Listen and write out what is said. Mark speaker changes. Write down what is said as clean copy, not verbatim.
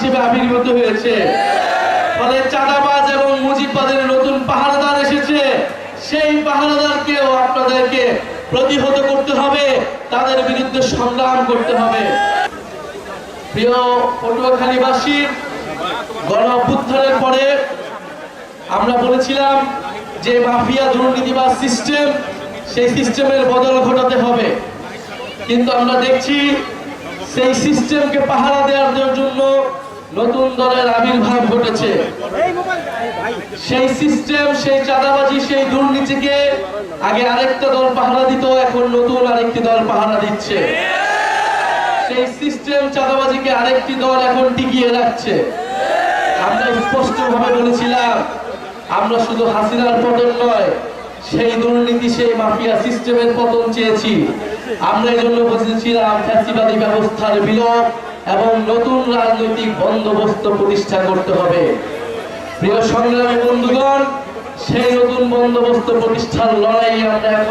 Speaker 1: হিসেবে আবির্ভূত হয়েছে। ফলে চাঁদাবাজ এবং মুজিববাদের নতুন পাহারাদার এসেছে। সেই পাহারাদারকেও আপনাদেরকে প্রতিহত করতে হবে, তাদের বিরুদ্ধে সংগ্রাম করতে হবে। প্রিয় পটুয়াখালীবাসী, গণ অভ্যুত্থানের পরে আমরা বলেছিলাম যে মাফিয়া দুর্নীতিবাজ সিস্টেম, সেই সিস্টেমের বদল ঘটাতে হবে। কিন্তু আমরা দেখছি সেই সিস্টেমকে পাহারা দেওয়ার জন্য নতুন দলের আবির্ভাব ঘটেছে। সেই সিস্টেম, সেই চাঁদাবাজি, সেই দুর্নীতিকে আগে আরেকটা দল পাহারা দিত, এখন নতুন আরেকটি দল পাহারা দিচ্ছে। সেই সিস্টেম চাঁদাবাজিকে আরেকটি দল এখন টিকিয়ে রাখছে। আমরা স্পষ্টভাবে বলেছিলাম, আমরা শুধু হাসিনার পতন নয়, সেই দুর্নীতি, সেই মাফিয়া সিস্টেমের পতন চেয়েছি। আমরা এই জন্য বলেছিলাম ফ্যাসিবাদী ব্যবস্থার বিলোপ এবং নতুন রাজনৈতিক বন্দোবস্ত প্রতিষ্ঠা করতে হবে। প্রিয় সংগ্রামী বন্ধুগণ, সেই নতুন বন্দোবস্ত প্রতিষ্ঠার লড়াই আমরা এখন